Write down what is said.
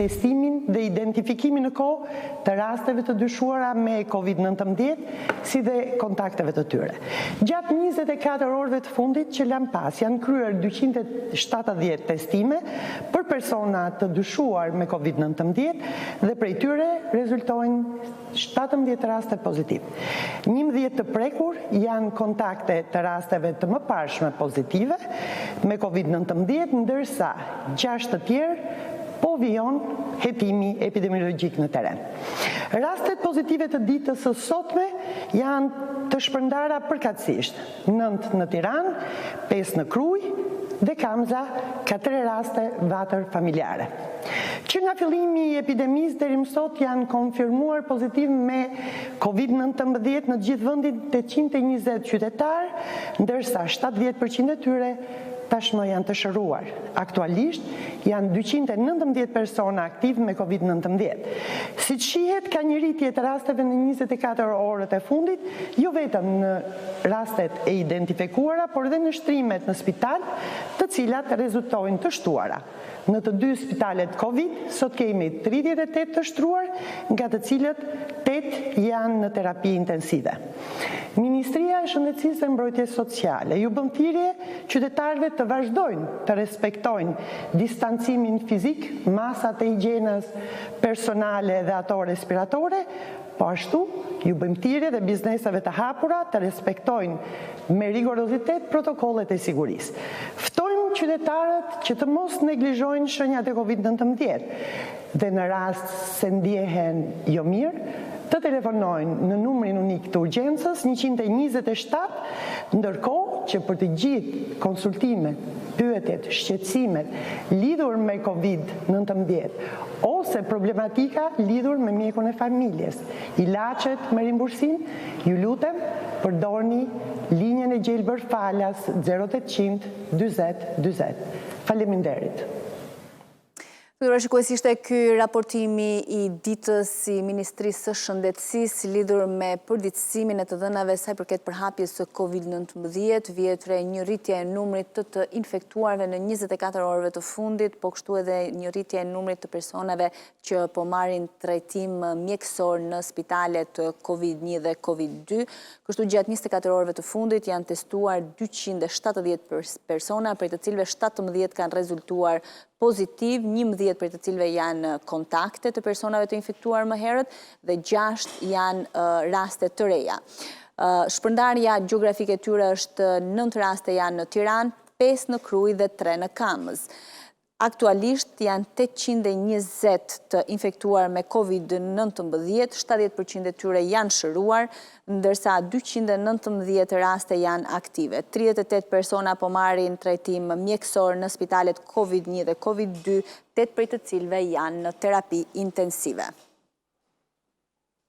testimin dhe identifikimin në kohë të rasteve të dyshuara me COVID-19, si dhe kontakteve të tyre. Gjatë 24 orëve të fundit që lan pas janë kryer 270 testime për persona të dyshuar me COVID-19 dhe prej tyre rezultojnë 17 raste pozitiv. 11 të prekur janë kontakte të rasteve të mëparshme pozitive me COVID-19, ndërsa 6 të tjerë po vijon hetimi epidemiologjik në teren. Rastet pozitive të ditës së sotme janë të shpërndara përkatësisht, 9 në Tiranë, 5 në Krujë dhe Kamza ka 3 raste vatër familjare. Që nga fillimi i epidemisë deri më sot janë konfirmuar pozitiv me COVID-19 në gjithë vendin 820 qytetarë, ndërsa 70% e tyre tashmë janë të shëruar. Aktualisht janë 219 persona aktiv me COVID-19. Si që shihet, ka një rritje të rasteve në 24 orët e fundit, jo vetëm në rastet e identifikuara, por dhe në shtrimet në spital, të cilat rezultojnë të shtuara. Në të 2 spitalet COVID, sot kemi 38 të shtruar, nga të cilët 8 janë në terapi intensive. Ministria e Shëndetësisë dhe Mbrojtjes Sociale ju bën thirrje qytetarëve të vazhdojnë të respektojnë distancimin fizik, masat e higjienës personale dhe ato respiratore, po ashtu ju bëjmë thirrje dhe bizneseve të hapura të respektojnë me rigorozitet protokollet e sigurisë. Ftojmë qytetarët që të mos neglizhojnë shenjat e COVID-19 dhe në rast se ndjehen jo mirë, të telefonojnë në numrin unik të urgjencës 127, ndërkohë që për të gjithë konsultimet, pyetjet, shqetësimet lidhur me COVID-19 ose problematika lidhur me mjekun e familjes, ilaçet me rimbursim, ju lutem përdorni linjën e gjelbër falas 0800 40 40. Faleminderit. Fytyra shikues, ishte ky raportimi i ditës i Ministrisë së Shëndetësisë lidhur me përditësimin e të dhënave sa i përket përhapjes së COVID-19, vjetre një rritje e numrit të infektuarve në 24 orëve të fundit, po kështu edhe një rritje e numrit të personave që po marrin trajtim mjekësor në spitalet COVID-1 dhe COVID-2. Kështu gjatë 24 orëve të fundit janë testuar 270 persona, prej të cilëve 17 kanë rezultuar pozitiv, 11 për të cilëve janë kontakte të personave të infektuar më herët dhe 6 janë raste të reja. Shpërndarja gjeografike e tyre është 9 raste janë në Tiranë, 5 në Krujë dhe 3 në Kamës. Aktualisht janë 820 të infektuar me COVID-19, 70% e tyre janë shëruar, ndërsa 219 raste janë aktive. 38 persona po marrin trajtim mjekësor në spitalet COVID-1 dhe COVID-2, 8 prej të cilëve janë në terapi intensive.